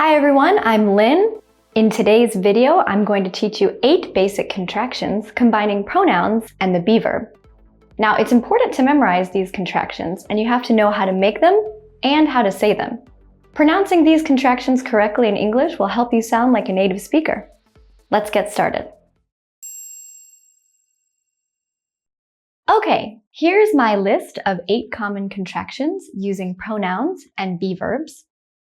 Hi everyone, I'm Lynn. In today's video, I'm going to teach you 8 basic contractions combining pronouns and the be verb. Now, it's important to memorize these contractions, and you have to know how to make them and how to say them. Pronouncing these contractions correctly in English will help you sound like a native speaker. Let's get started. Okay, here's my list of 8 common contractions using pronouns and be verbs.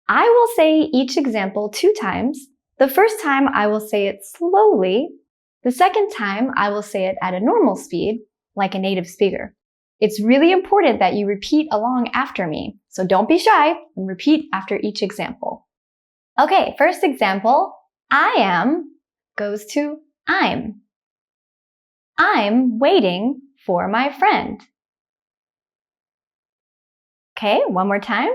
I will say each example 2 times. The first time I will say it slowly. The second time I will say it at a normal speed, like a native speaker. It's really important that you repeat along after me, so don't be shy and repeat after each example. Okay, first example, I am goes to I'm. I'm waiting for my friend. Okay, one more time.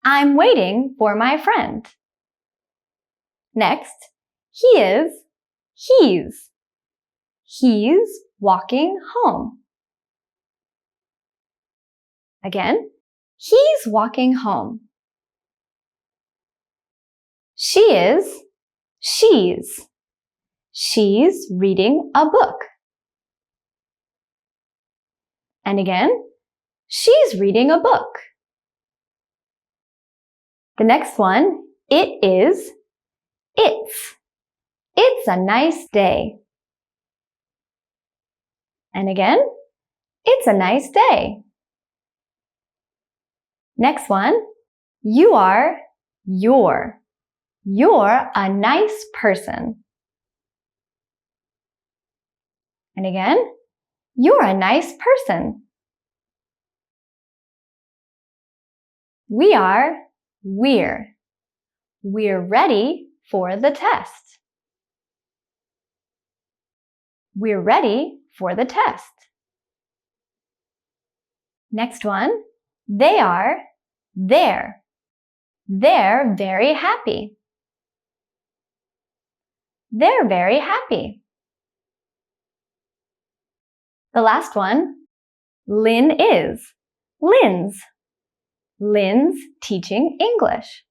I'm waiting for my friend. Next, he's walking home. Again, he's walking home. She's reading a book. And again, she's reading a book. The next one, it's a nice day. And again, it's a nice day. Next one, you're a nice person. And again, you're a nice person. We're ready for the test. We're ready for the test. Next one, they're very happy. They're very happy. The last one, Lynn's teaching English.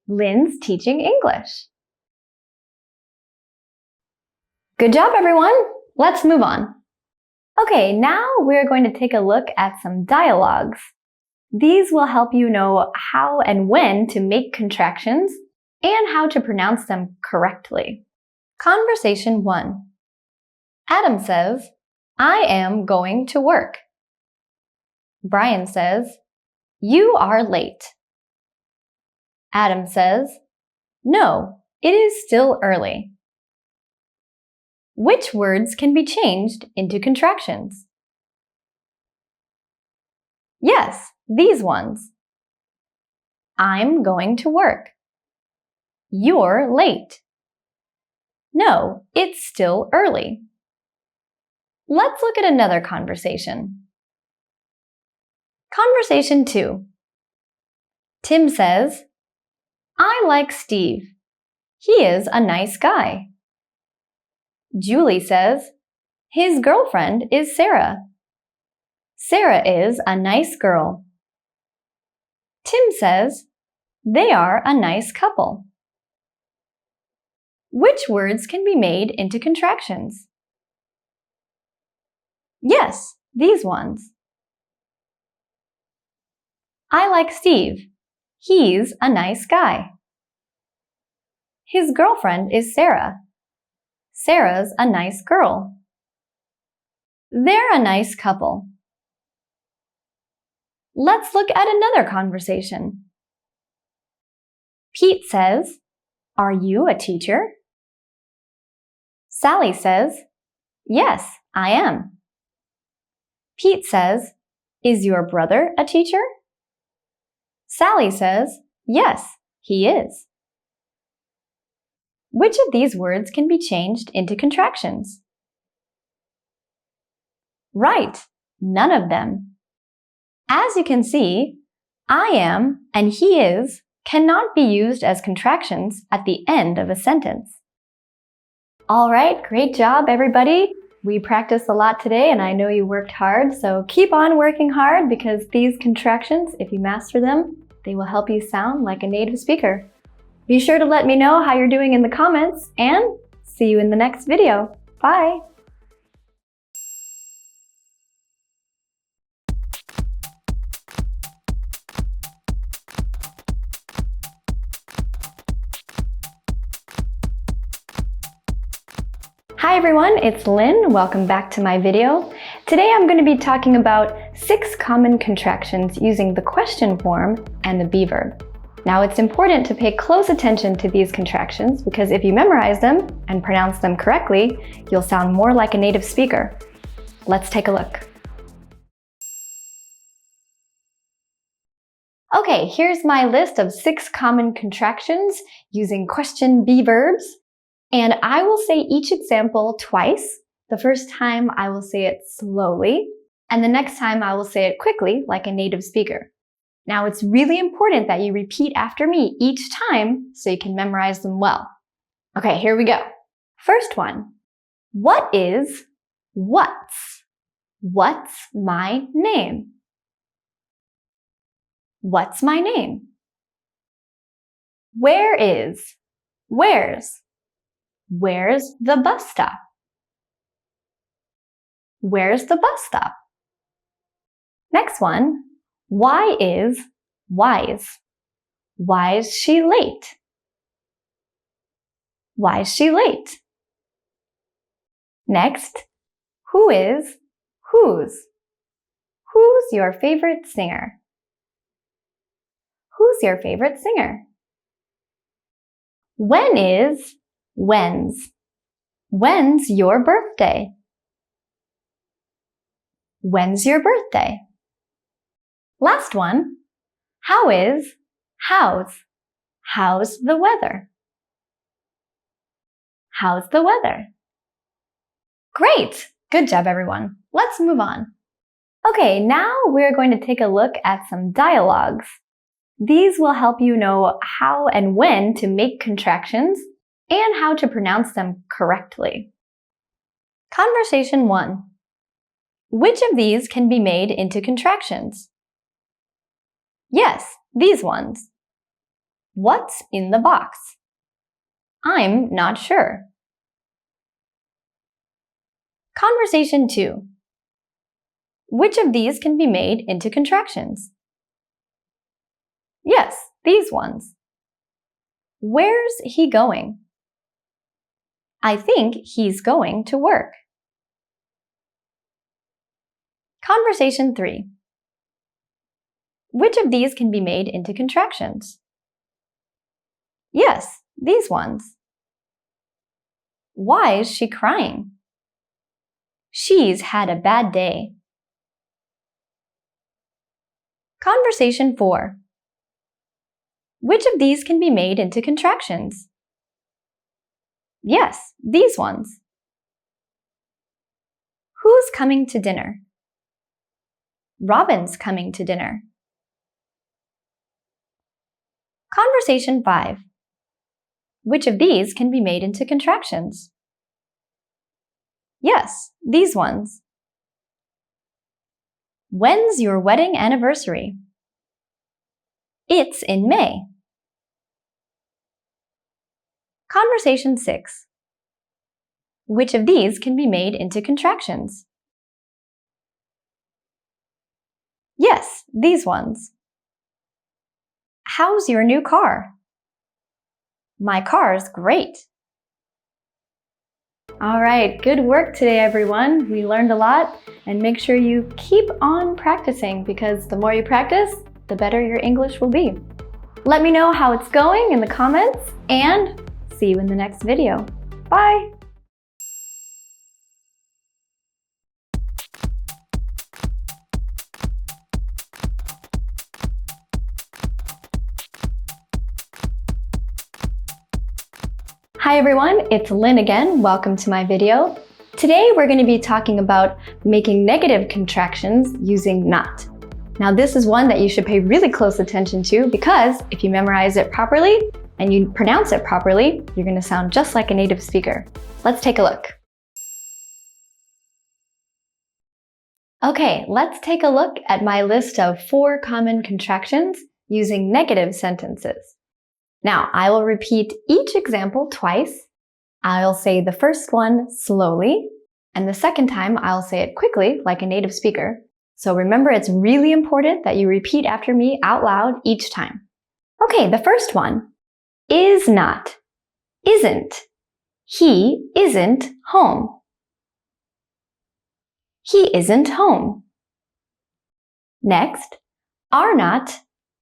Lynn's teaching English. Good job, everyone! Let's move on. Okay, now we're going to take a look at some dialogues. These will help you know how and when to make contractions and how to pronounce them correctly. Conversation 1. Adam says, I am going to work. Brian says, you are late. Adam says, no, it is still early. Which words can be changed into contractions? Yes, these ones. I'm going to work. You're late. No, it's still early. Let's look at another conversation. Conversation 2. Tim says, I like Steve. He is a nice guy. Julie says, his girlfriend is Sarah. Sarah is a nice girl. Tim says, they are a nice couple. Which words can be made into contractions? Yes, these ones. I like Steve. He's a nice guy. His girlfriend is Sarah. Sarah's a nice girl. They're a nice couple. Let's look at another conversation. Pete says, are you a teacher? Sally says, yes, I am. Pete says, is your brother a teacher? Sally says, yes, he is. Which of these words can be changed into contractions? Right, none of them. As you can see, I am and he is cannot be used as contractions at the end of a sentence. All right, great job, everybody. We practiced a lot today and I know you worked hard, so keep on working hard because these contractions, if you master them, They will help you sound like a native speaker. Be sure to let me know how you're doing in the comments, and see you in the next video. Bye! Hi everyone, it's Lynn. Welcome back to my video. Today I'm going to be talking about 6 common contractions using the question form and the be verb. Now it's important to pay close attention to these contractions because if you memorize them and pronounce them correctly, you'll sound more like a native speaker. Let's take a look. Okay, here's my list of 6 common contractions using question be verbs. And I will say each example twice. The first time I will say it slowly, and the next time I will say it quickly, like a native speaker. Now it's really important that you repeat after me each time so you can memorize them well. Okay, here we go. First one. What is what's? What's my name? What's my name? Where is? Where's? Where's the bus stop? Where's the bus stop? Next one. Why is why's? Why is she late? Why is she late? Next. Who is whose? Who's your favorite singer? Who's your favorite singer? When is when's? When's your birthday? When's your birthday? Last one. How is how's? How's the weather? How's the weather? Great! Good job, everyone. Let's move on. Okay, now we're going to take a look at some dialogues. These will help you know how and when to make contractions and how to pronounce them correctly. Conversation 1. Which of these can be made into contractions? Yes, these ones. What's in the box? I'm not sure. Conversation 2. Which of these can be made into contractions? Yes, these ones. Where's he going? I think he's going to work. Conversation 3. Which of these can be made into contractions? Yes, these ones. Why is she crying? She's had a bad day. Conversation 4. Which of these can be made into contractions? Yes, these ones. Who's coming to dinner? Robin's coming to dinner. Conversation 5. Which of these can be made into contractions? Yes, these ones. When's your wedding anniversary? It's in May. Conversation 6. Which of these can be made into contractions? Yes, these ones. How's your new car? My car's great. All right, good work today, everyone. We learned a lot, and make sure you keep on practicing because the more you practice, the better your English will be. Let me know how it's going in the comments, and see you in the next video. Bye! Hi everyone, it's Lynn again. Welcome to my video. Today we're going to be talking about making negative contractions using not. Now this is one that you should pay really close attention to because if you memorize it properly and you pronounce it properly, you're going to sound just like a native speaker. Let's take a look. Okay, let's take a look at my list of 4 common contractions using negative sentences. Now, I will repeat each example twice. I'll say the first one slowly, and the second time I'll say it quickly, like a native speaker. So remember, it's really important that you repeat after me out loud each time. Okay, the first one. Is not, isn't. He isn't home. He isn't home. Next, are not,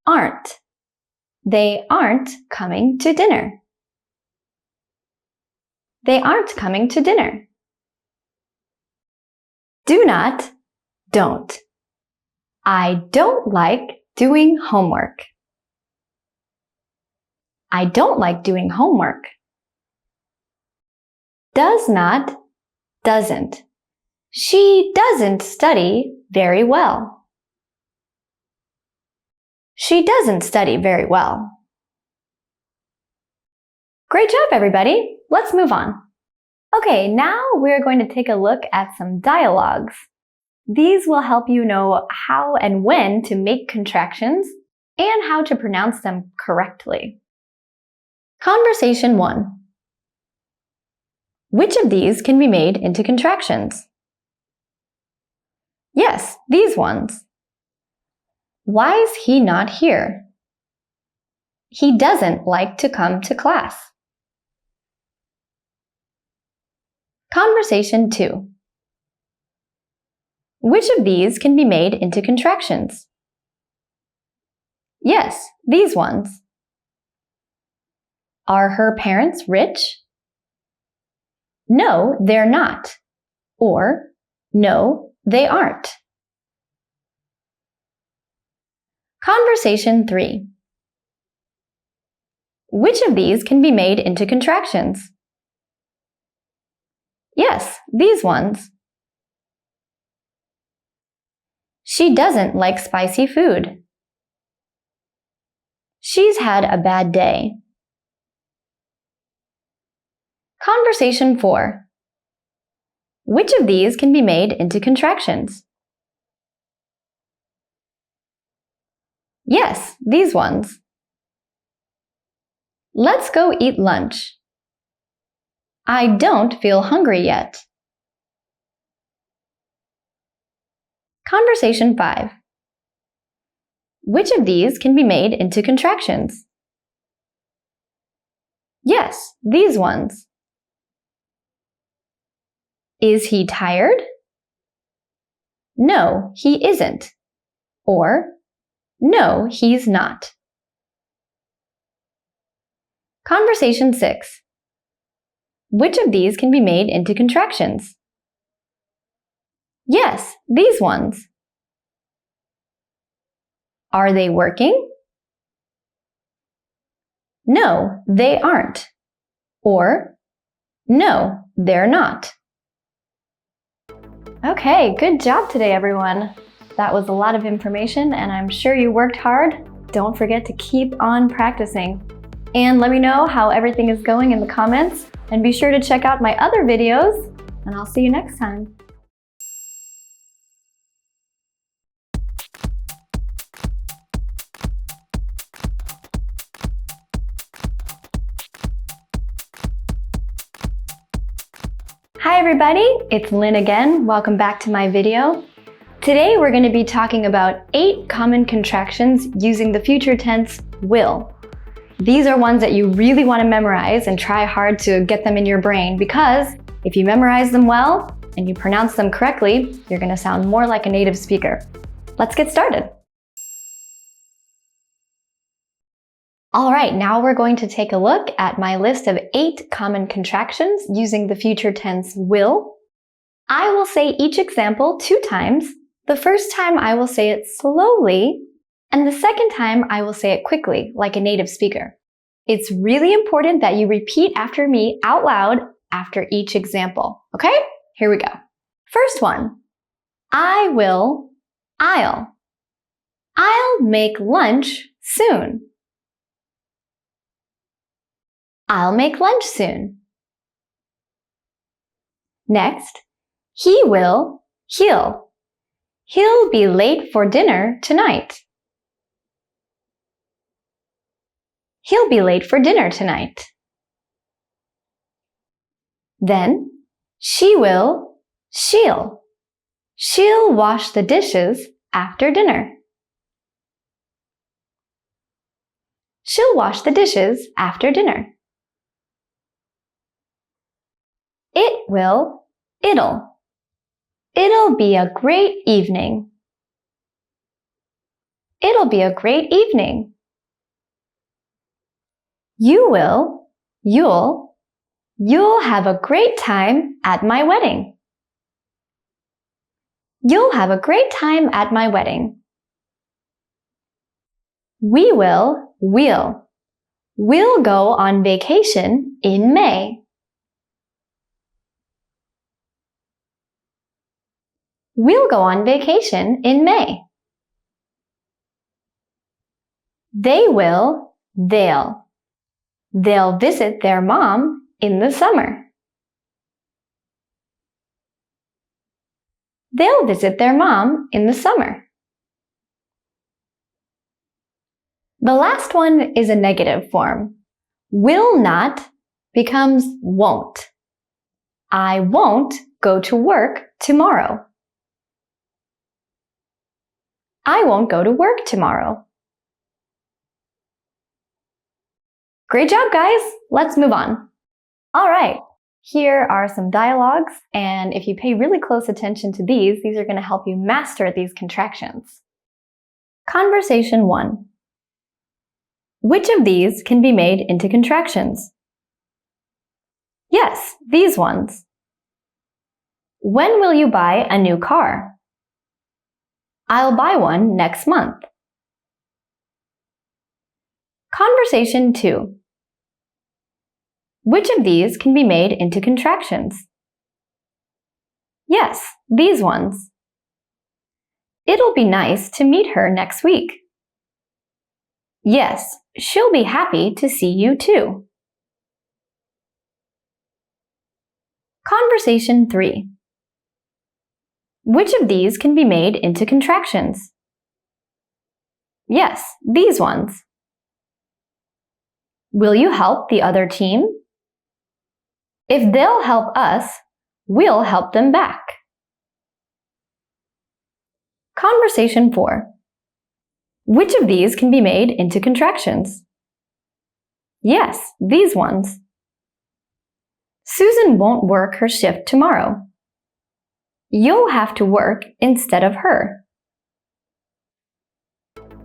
aren't. They aren't coming to dinner. They aren't coming to dinner. Do not, don't. I don't like doing homework. I don't like doing homework. Does not, doesn't. She doesn't study very well. She doesn't study very well. Great job, everybody. Let's move on. Okay, now we're going to take a look at some dialogues. These will help you know how and when to make contractions and how to pronounce them correctly. Conversation 1. Which of these can be made into contractions? Yes, these ones. Why is he not here? He doesn't like to come to class. Conversation 2. Which of these can be made into contractions? Yes, these ones. Are her parents rich? No, they're not. Or, no, they aren't. Conversation 3. Which of these can be made into contractions? Yes, these ones. She doesn't like spicy food. She's had a bad day. Conversation 4. Which of these can be made into contractions? Yes, these ones. Let's go eat lunch. I don't feel hungry yet. Conversation 5. Which of these can be made into contractions? Yes, these ones. Is he tired? No, he isn't. Or, no, he's not. Conversation 6. Which of these can be made into contractions? Yes, these ones. Are they working? No, they aren't. Or, no, they're not. Okay, good job today, everyone. That was a lot of information, and I'm sure you worked hard. Don't forget to keep on practicing. And let me know how everything is going in the comments, and be sure to check out my other videos, and I'll see you next time. Hi everybody, it's Lynn again. Welcome back to my video. Today we're going to be talking about 8 common contractions using the future tense will. These are ones that you really want to memorize and try hard to get them in your brain, because if you memorize them well and you pronounce them correctly, you're going to sound more like a native speaker. Let's get started. All right, now we're going to take a look at my list of 8 common contractions using the future tense will. I will say each example 2 times. The first time I will say it slowly, and the second time I will say it quickly, like a native speaker. It's really important that you repeat after me out loud after each example. Okay, here we go. First one. I will, I'll. I'll make lunch soon. I'll make lunch soon. Next, he will, he'll. He'll be late for dinner tonight. He'll be late for dinner tonight. Then, she'll wash the dishes after dinner. She'll wash the dishes after dinner. It'll be a great evening. It'll be a great evening. You'll have a great time at my wedding. You'll have a great time at my wedding. We'll go on vacation in May. We'll go on vacation in May. They'll visit their mom in the summer. They'll visit their mom in the summer. The last one is a negative form. Will not becomes won't. I won't go to work tomorrow. I won't go to work tomorrow. Great job, guys! Let's move on. All right, here are some dialogues, and if you pay really close attention to these are going to help you master these contractions. Conversation 1. Which of these can be made into contractions? Yes, these ones. When will you buy a new car? I'll buy one next month. Conversation 2. Which of these can be made into contractions? Yes, these ones. It'll be nice to meet her next week. Yes, she'll be happy to see you too. Conversation 3. Which of these can be made into contractions? Yes, these ones. Will you help the other team? If they'll help us, we'll help them back. Conversation 4. Which of these can be made into contractions? Yes, these ones. Susan won't work her shift tomorrow. You'll have to work instead of her.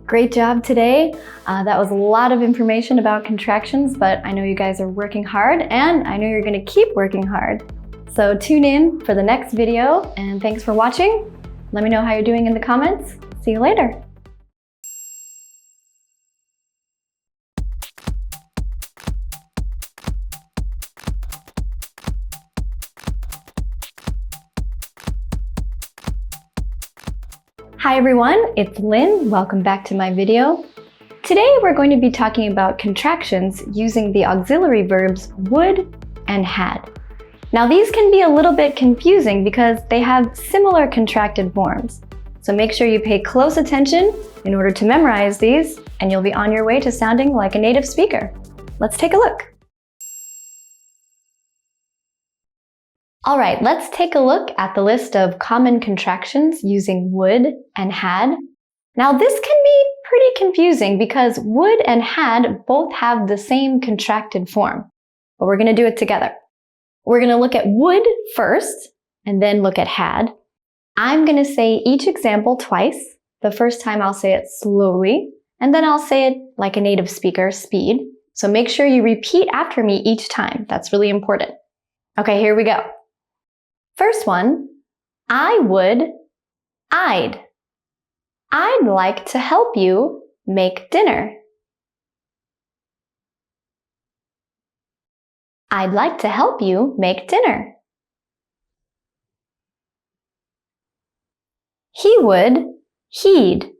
Great job today. That was a lot of information about contractions, but I know you guys are working hard, and I know you're going to keep working hard. So tune in for the next video, and thanks for watching. Let me know how you're doing in the comments. See you later. Hi everyone, it's Lynn. Welcome back to my video. Today we're going to be talking about contractions using the auxiliary verbs would and had. Now these can be a little bit confusing because they have similar contracted forms. So make sure you pay close attention in order to memorize these, and you'll be on your way to sounding like a native speaker. Let's take a look. All right, let's take a look at the list of common contractions using would and had. Now this can be pretty confusing because would and had both have the same contracted form, but we're going to do it together. We're going to look at would first and then look at had. I'm going to say each example twice. The first time I'll say it slowly, and then I'll say it like a native speaker, speed. So make sure you repeat after me each time. That's really important. Okay, here we go. First one, I would, I'd. I'd like to help you make dinner. I'd like to help you make dinner. He would, he'd.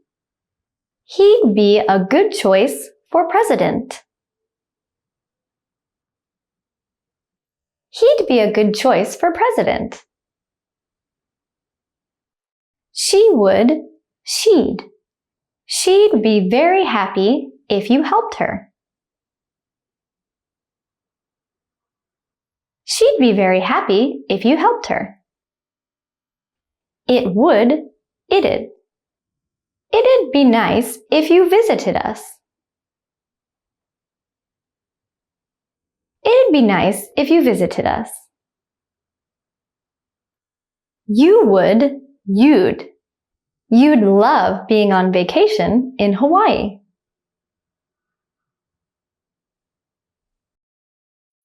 He'd be a good choice for president. He'd be a good choice for president. She would, she'd. She'd be very happy if you helped her. She'd be very happy if you helped her. It would, it'd. It'd be nice if you visited us. It'd be nice if you visited us. You would, you'd. You'd love being on vacation in Hawaii.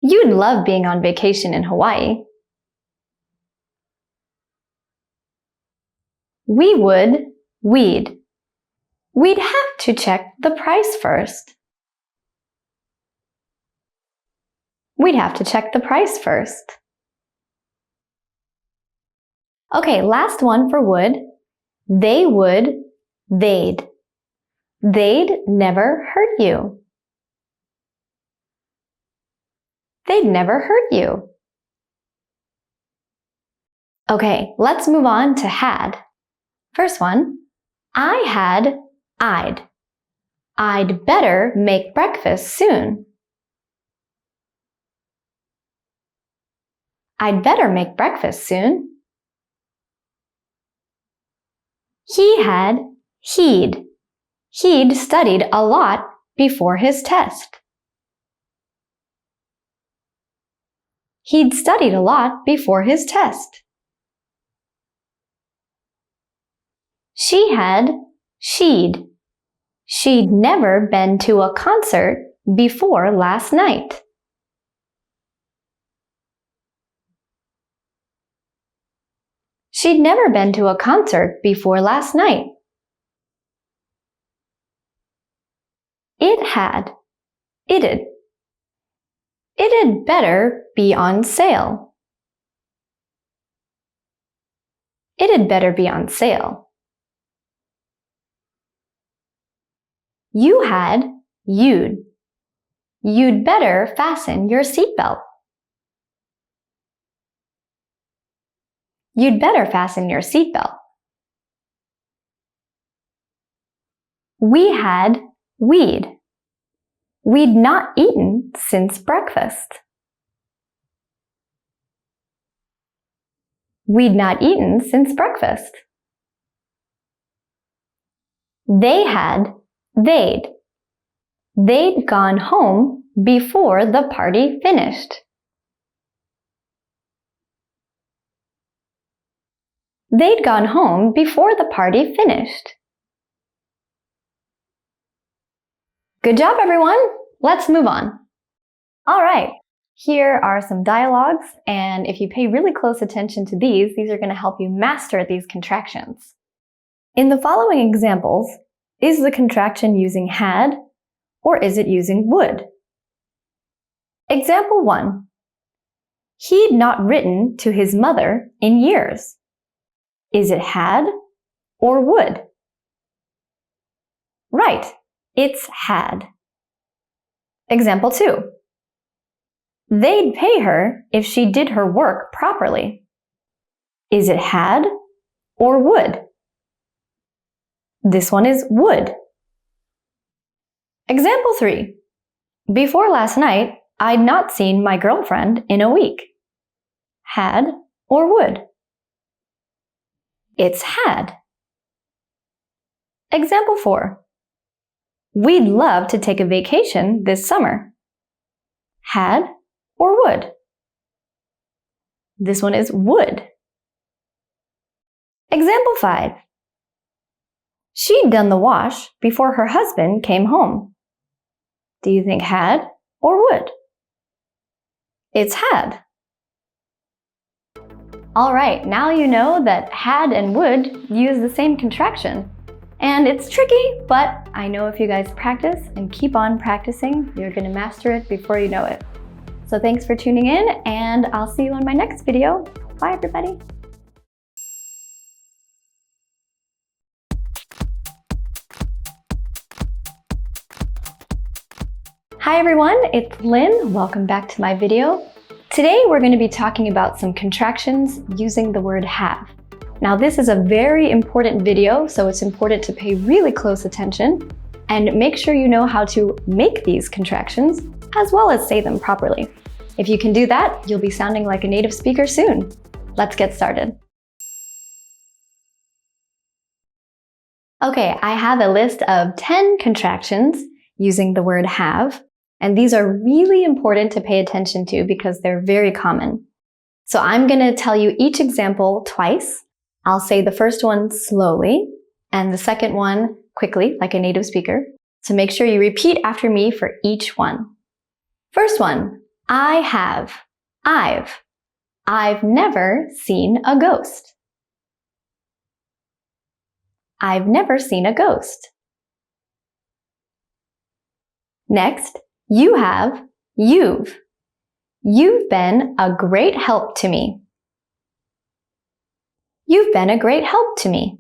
You'd love being on vacation in Hawaii. We would, we'd. We'd have to check the price first. We'd have to check the price first. Okay, last one for would. They would, they'd. They'd never hurt you. They'd never hurt you. Okay, let's move on to had. First one, I had, I'd. I'd better make breakfast soon. I'd better make breakfast soon. He had, he'd. He'd studied a lot before his test. He'd studied a lot before his test. She had, she'd. She'd never been to a concert before last night. She'd never been to a concert before last night. It had, it'd. It'd better be on sale. It'd better be on sale. You had, you'd. You'd better fasten your seatbelt. You'd better fasten your seatbelt. We had, we'd. We'd not eaten since breakfast. We'd not eaten since breakfast. They had, they'd. They'd gone home before the party finished. They'd gone home before the party finished. Good job, everyone! Let's move on. All right, here are some dialogues, and if you pay really close attention to these are going to help you master these contractions. In the following examples, is the contraction using had, or is it using would? Example 1. He'd not written to his mother in years. Is it had or would? Right, it's had. Example 2. They'd pay her if she did her work properly. Is it had or would? This one is would. Example 3. Before last night, I'd not seen my girlfriend in a week. Had or would? It's had. Example 4. We'd love to take a vacation this summer. Had or would? This one is would. Example 5. She'd done the wash before her husband came home. Do you think had or would? It's had. All right, now you know that had and would use the same contraction. And it's tricky, but I know if you guys practice and keep on practicing, you're going to master it before you know it. So thanks for tuning in, and I'll see you on my next video. Bye, everybody. Hi everyone, it's Lynn. Welcome back to my video. Today we're going to be talking about some contractions using the word have. Now this is a very important video, so it's important to pay really close attention and make sure you know how to make these contractions as well as say them properly. If you can do that, you'll be sounding like a native speaker soon. Let's get started. Okay, I have a list of 10 contractions using the word have, and these are really important to pay attention to because they're very common. So I'm going to tell you each example twice. I'll say the first one slowly and the second one quickly, like a native speaker. So make sure you repeat after me for each one. First one, I have, I've never seen a ghost. I've never seen a ghost. Next, you have, you've. You've been a great help to me. You've been a great help to me.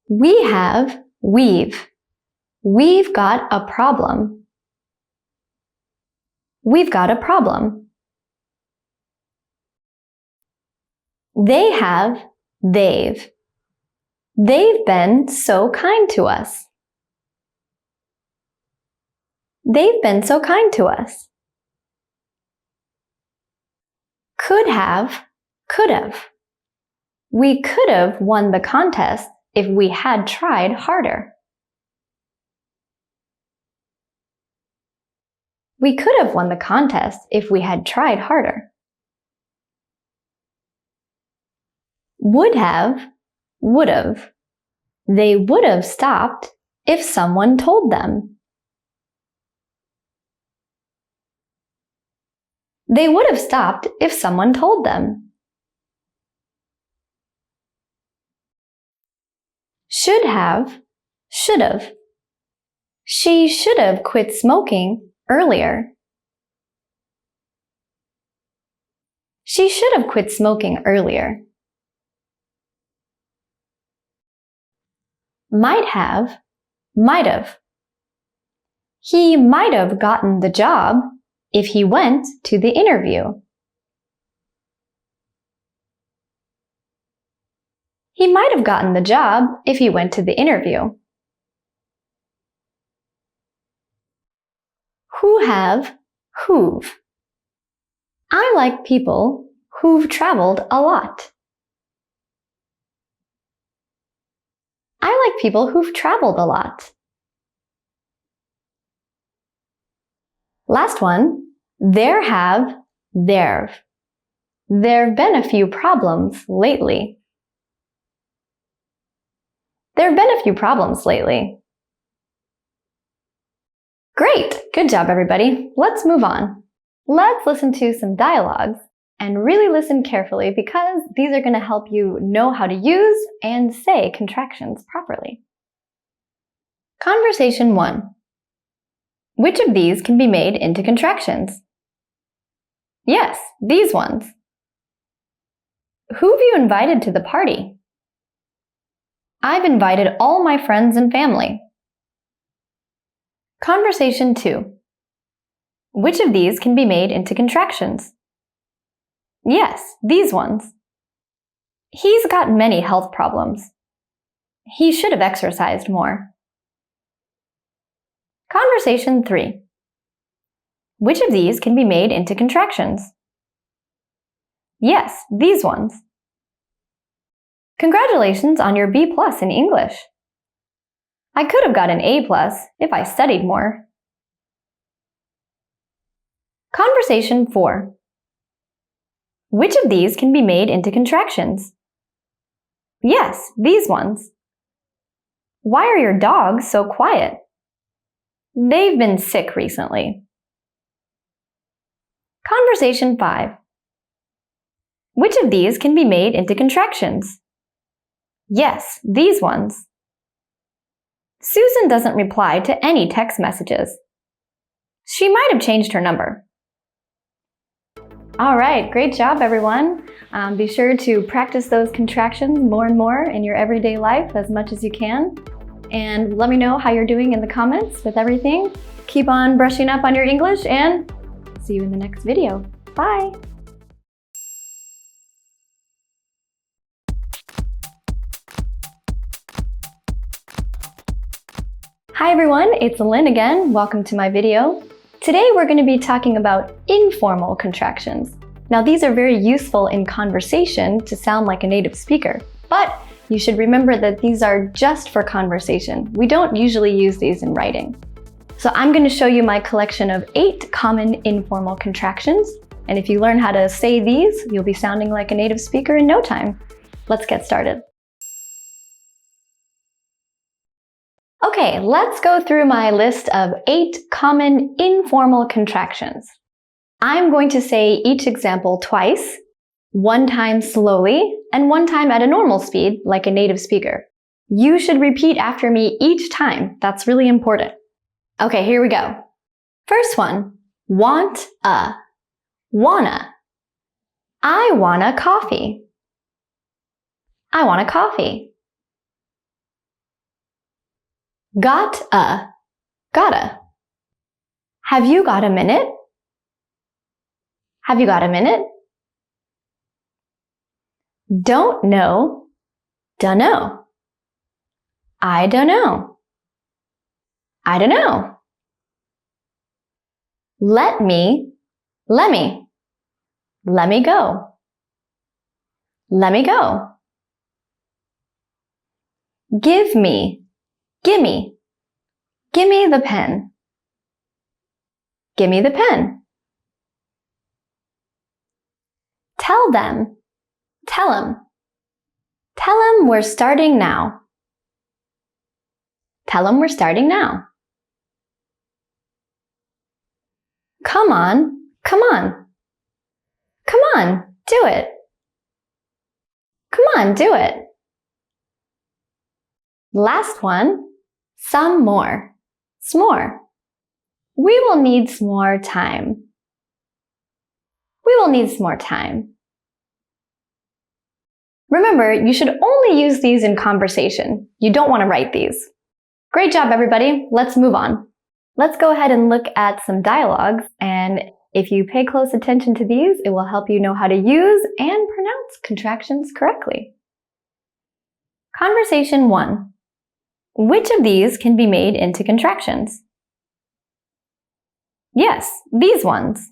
We have, we've. We've got a problem. We've got a problem. They have, they've. They've been so kind to us. They've been so kind to us. Could have, could have. We could have won the contest if we had tried harder. We could have won the contest if we had tried harder. Would have, would have. They would have stopped if someone told them. They would have stopped if someone told them. Should have, should have. She should have quit smoking earlier. She should have quit smoking earlier. Might have, might have. He might have gotten the job if he went to the interview. He might have gotten the job if he went to the interview. Who have, who've. I like people who've traveled a lot. I like people who've traveled a lot. Last one, there have, there've. There've been a few problems lately. There've been a few problems lately. Great! Good job, everybody. Let's move on. Let's listen to some dialogues and really listen carefully because these are going to help you know how to use and say contractions properly. Conversation 1. Which of these can be made into contractions? Yes, these ones. Who have you invited to the party? I've invited all my friends and family. Conversation 2. Which of these can be made into contractions? Yes, these ones. He's got many health problems. He should have exercised more. Conversation 3. Which of these can be made into contractions? Yes, these ones. Congratulations on your B+ in English. I could have got an A+ if I studied more. Conversation 4. Which of these can be made into contractions? Yes, these ones. Why are your dogs so quiet? They've been sick recently. Conversation 5. Which of these can be made into contractions? Yes, these ones. Susan doesn't reply to any text messages. She might have changed her number. All right, great job, everyone. Be sure to practice those contractions more and more in your everyday life as much as you can. And let me know how you're doing in the comments with everything. Keep on brushing up on your English and see you in the next video. Bye! Hi everyone, it's Lynn again. Welcome to my video. Today we're going to be talking about informal contractions. Now these are very useful in conversation to sound like a native speaker, but you should remember that these are just for conversation. We don't usually use these in writing. So I'm going to show you my collection of 8 common informal contractions, and if you learn how to say these, you'll be sounding like a native speaker in no time. Let's get started. Okay, let's go through my list of 8 common informal contractions. I'm going to say each example twice, one time slowly, and one time at a normal speed, like a native speaker. You should repeat after me each time. That's really important. Okay, here we go. First one, want a, wanna. I want a coffee. I want a coffee. Got a, gotta. Have you got a minute? Have you got a minute? Don't know, dunno. I don't know. I don't know. Lemme. Let me go. Let me go. Give me, gimme. Gimme the pen. Gimme the pen. Tell them. Tell 'em. Tell 'em we're starting now. Tell 'em we're starting now. Come on, come on. Come on, do it. Come on, do it. Last one, some more. S'more. We will need some more time. We will need some more time. Remember, you should only use these in conversation. You don't want to write these. Great job, everybody. Let's move on. Let's go ahead and look at some dialogues, and if you pay close attention to these, it will help you know how to use and pronounce contractions correctly. Conversation 1. Which of these can be made into contractions? Yes, these ones.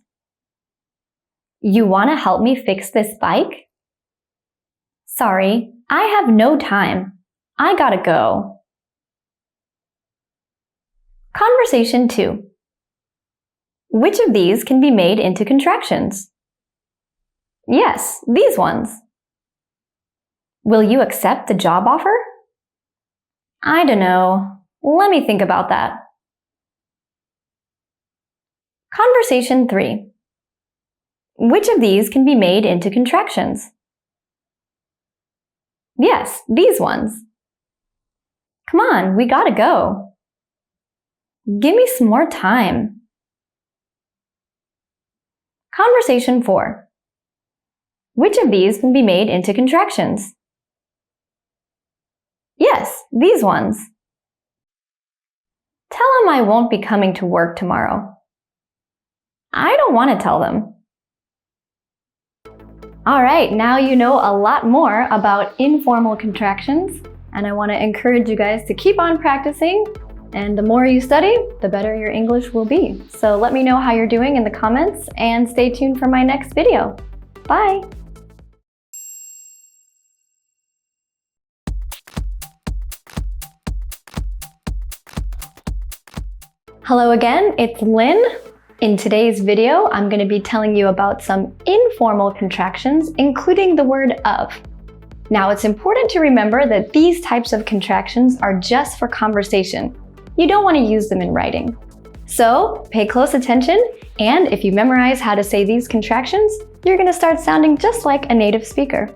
You want to help me fix this bike? Sorry, I have no time. I gotta go. Conversation 2. Which of these can be made into contractions? Yes, these ones. Will you accept the job offer? I don't know. Let me think about that. Conversation 3. Which of these can be made into contractions? Yes, these ones. Come on, we gotta go. Give me some more time. Conversation 4. Which of these can be made into contractions? Yes, these ones. Tell them I won't be coming to work tomorrow. I don't want to tell them. Alright, now you know a lot more about informal contractions, and I want to encourage you guys to keep on practicing, and the more you study, the better your English will be. So let me know how you're doing in the comments, and stay tuned for my next video. Bye! Hello again, it's Lynn. In today's video, I'm going to be telling you about some informal contractions, including the word of. Now, it's important to remember that these types of contractions are just for conversation. You don't want to use them in writing. So, pay close attention, and if you memorize how to say these contractions, you're going to start sounding just like a native speaker.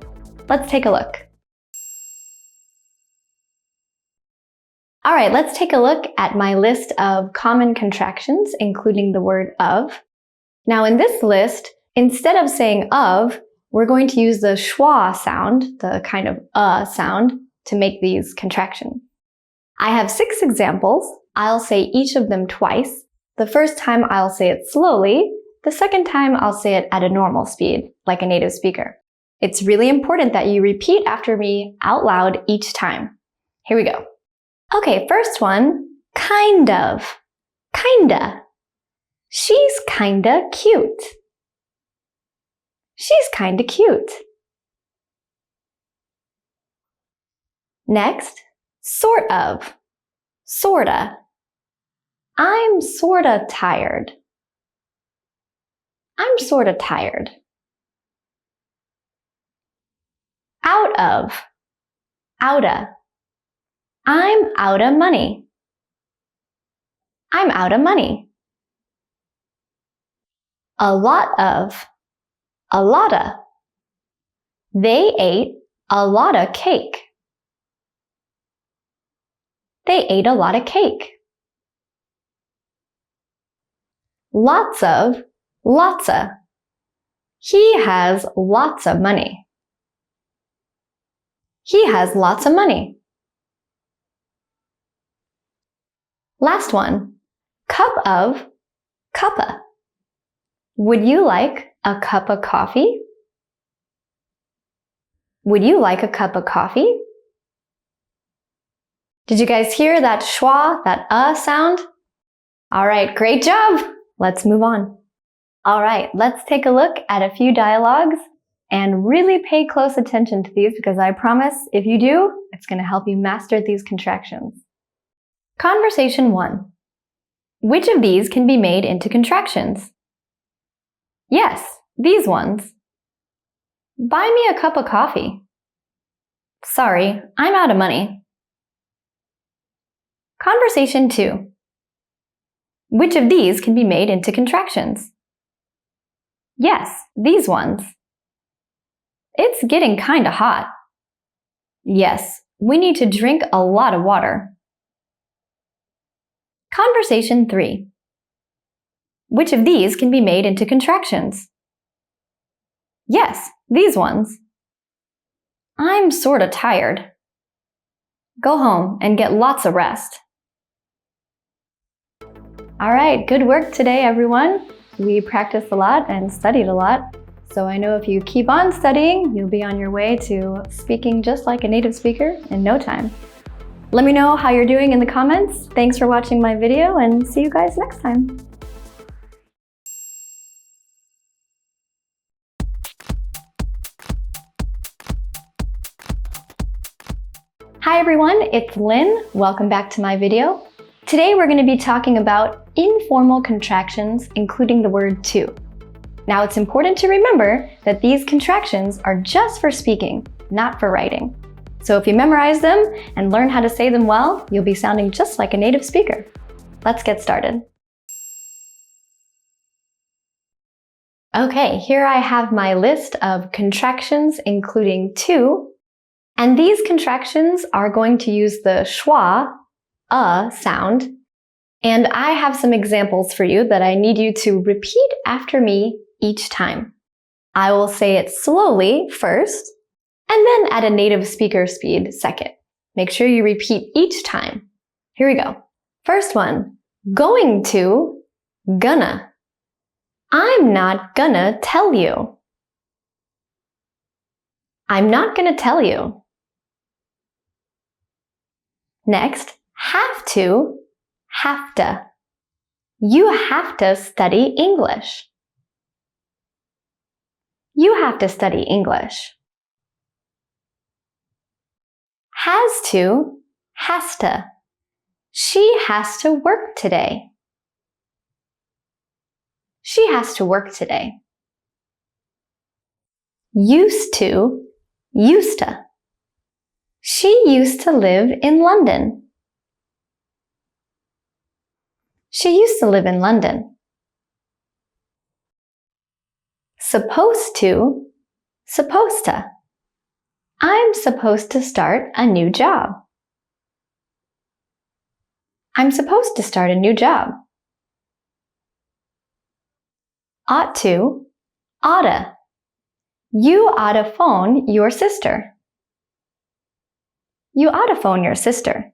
Let's take a look. Alright, let's take a look at my list of common contractions, including the word of. Now in this list, instead of saying of, we're going to use the schwa sound, the kind of sound, to make these contractions. I have 6 examples. I'll say each of them twice. The first time I'll say it slowly. The second time I'll say it at a normal speed, like a native speaker. It's really important that you repeat after me out loud each time. Here we go. Okay, first one, kind of, kinda. She's kinda cute. She's kinda cute. Next, sort of, sorta. I'm sorta tired. I'm sorta tired. Out of, outta. I'm outta money. I'm outta money. A lot of, a lotta. They ate a lotta cake. They ate a lot of cake. Lots of, lotsa. He has lots of money. He has lots of money. Last one, cup of, cuppa. Would you like a cup of coffee? Would you like a cup of coffee? Did you guys hear that schwa, that sound? All right, great job. Let's move on. All right, let's take a look at a few dialogues and really pay close attention to these because I promise if you do, it's going to help you master these contractions. Conversation 1. Which of these can be made into contractions? Yes, these ones. Buy me a cup of coffee. Sorry, I'm out of money. Conversation 2. Which of these can be made into contractions? Yes, these ones. It's getting kinda hot. Yes, we need to drink a lot of water. Conversation 3. Which of these can be made into contractions? Yes, these ones. I'm sorta tired. Go home and get lots of rest. All right, good work today, everyone. We practiced a lot and studied a lot, so I know if you keep on studying, you'll be on your way to speaking just like a native speaker in no time. Let me know how you're doing in the comments. Thanks for watching my video and see you guys next time. Hi everyone, it's Lynn. Welcome back to my video. Today we're going to be talking about informal contractions, including the word to. Now it's important to remember that these contractions are just for speaking, not for writing. So if you memorize them and learn how to say them well, you'll be sounding just like a native speaker. Let's get started. Okay, here I have my list of contractions including to, and these contractions are going to use the schwa, sound, and I have some examples for you that I need you to repeat after me each time. I will say it slowly first, and then at a native speaker speed second. Make sure you repeat each time. Here we go. First one, going to, gonna. I'm not gonna tell you. I'm not gonna tell you. Next, have to, hafta. You have to study English. You have to study English. Has to, hasta. She has to work today. She has to work today. Used to, oughta. She used to live in London. She used to live in London. Supposed to, supposta. I'm supposed to start a new job. I'm supposed to start a new job. Ought to, oughta. You ought to phone your sister. You ought to phone your sister.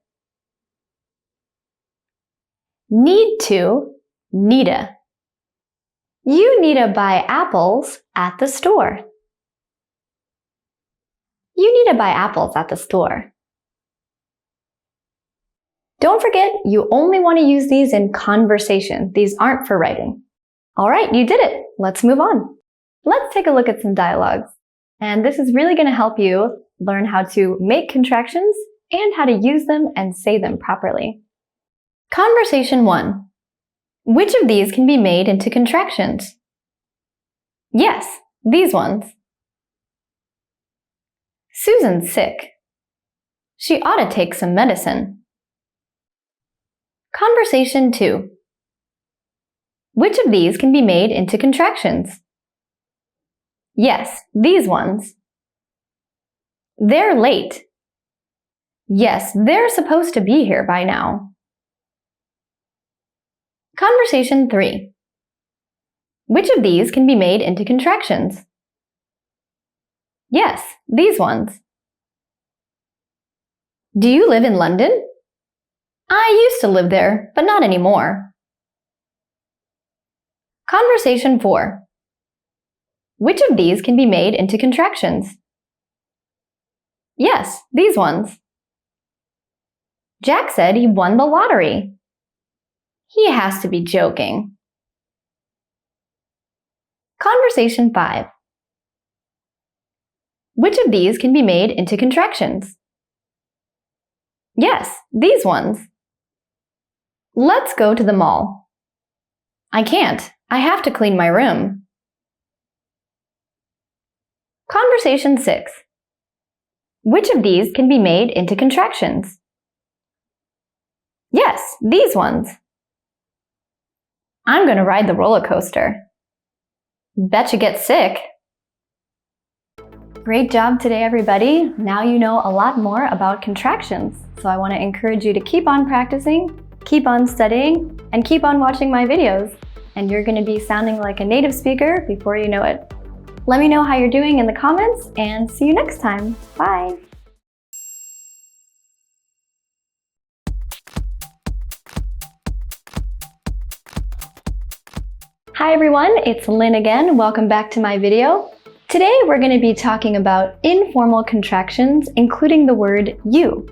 Need to, needa. You need to buy apples at the store. You need to buy apples at the store. Don't forget, you only want to use these in conversation. These aren't for writing. All right, you did it. Let's move on. Let's take a look at some dialogues. And this is really going to help you learn how to make contractions and how to use them and say them properly. Conversation 1. Which of these can be made into contractions? Yes, these ones. Susan's sick. She ought to take some medicine. Conversation 2. Which of these can be made into contractions? Yes, these ones. They're late. Yes, they're supposed to be here by now. Conversation 3. Which of these can be made into contractions? Yes, these ones. Do you live in London? I used to live there, but not anymore. Conversation 4. Which of these can be made into contractions? Yes, these ones. Jack said he won the lottery. He has to be joking. Conversation 5. Which of these can be made into contractions? Yes, these ones. Let's go to the mall. I can't. I have to clean my room. Conversation 6. Which of these can be made into contractions? Yes, these ones. I'm going to ride the roller coaster. Bet you get sick. Great job today, everybody. Now you know a lot more about contractions. So I want to encourage you to keep on practicing, keep on studying, and keep on watching my videos. And you're going to be sounding like a native speaker before you know it. Let me know how you're doing in the comments, and see you next time. Bye! Hi everyone, it's Lynn again. Welcome back to my video. Today we're going to be talking about informal contractions, including the word you.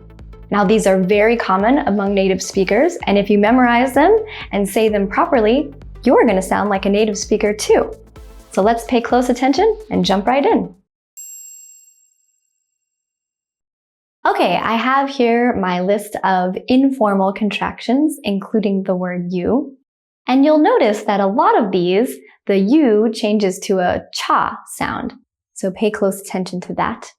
Now these are very common among native speakers, and if you memorize them and say them properly, you're going to sound like a native speaker too. So let's pay close attention and jump right in. Okay, I have here my list of informal contractions, including the word you. And you'll notice that a lot of these, the you changes to a cha sound. So pay close attention to that.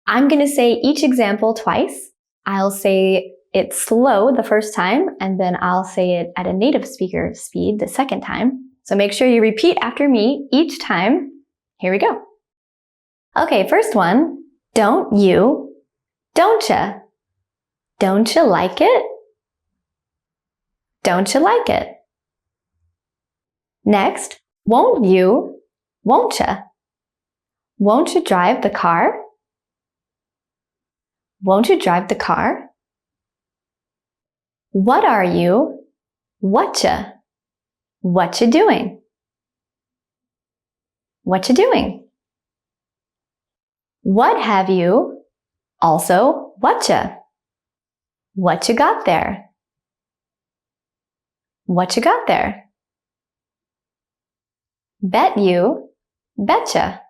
I'm going to say each example twice. I'll say it slow the first time, and then I'll say it at a native speaker speed the second time. So make sure you repeat after me each time. Here we go. Okay, first one. Don't you, dontcha. Don't you like it? Don't you like it? Next, won't you, whatcha. Won't you drive the car? Won't you drive the car? What are you, whatcha. What you doing? What you doing? What have you? Also, whatcha. What you got there? What you got there? Bet you, betcha.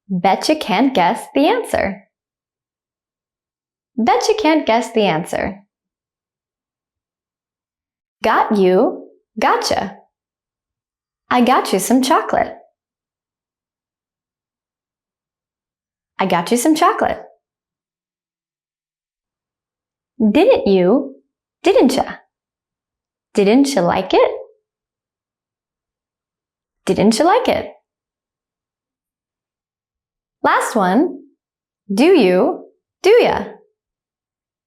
Bet you can't guess the answer. Bet you can't guess the answer. Got you, gotcha. I got you some chocolate. I got you some chocolate. Didn't you, didntcha. Didn't you like it? Didn't you like it? Last one. Do you, do ya.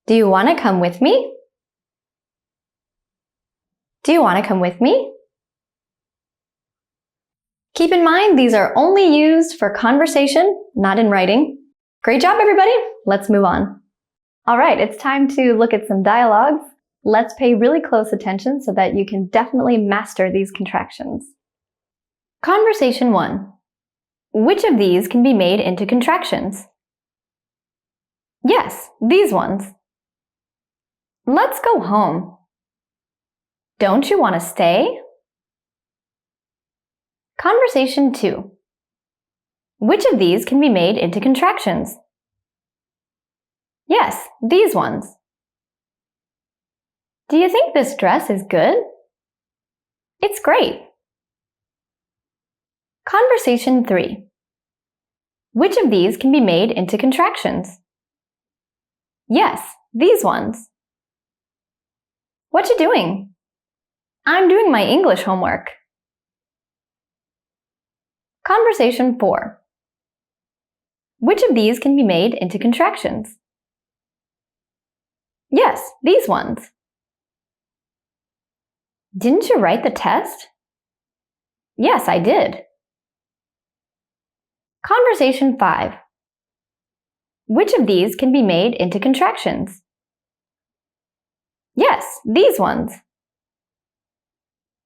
Do you want to come with me? Do you want to come with me? Keep in mind, these are only used for conversation, not in writing. Great job, everybody. Let's move on. All right, it's time to look at some dialogues. Let's pay really close attention so that you can definitely master these contractions. Conversation 1. Which of these can be made into contractions? Yes, these ones. Let's go home. Don't you want to stay? Conversation 2. Which of these can be made into contractions? Yes, these ones. Do you think this dress is good? It's great. Conversation 3. Which of these can be made into contractions? Yes, these ones. What you doing? I'm doing my English homework. Conversation 4. Which of these can be made into contractions? Yes, these ones. Didn't you write the test? Yes, I did. Conversation 5. Which of these can be made into contractions? Yes, these ones.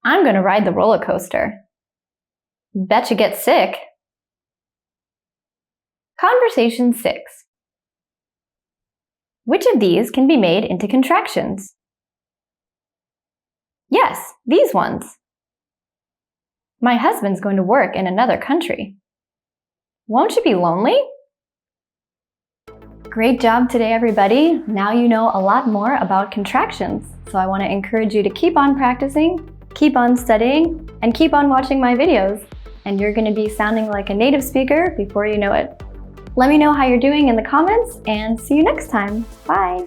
I'm going to ride the roller coaster. Bet you get sick. Conversation 6. Which of these can be made into contractions? Yes, these ones. My husband's going to work in another country. Won't you be lonely? Great job today, everybody. Now you know a lot more about contractions. So I want to encourage you to keep on practicing, keep on studying, and keep on watching my videos. And you're going to be sounding like a native speaker before you know it. Let me know how you're doing in the comments, and see you next time. Bye!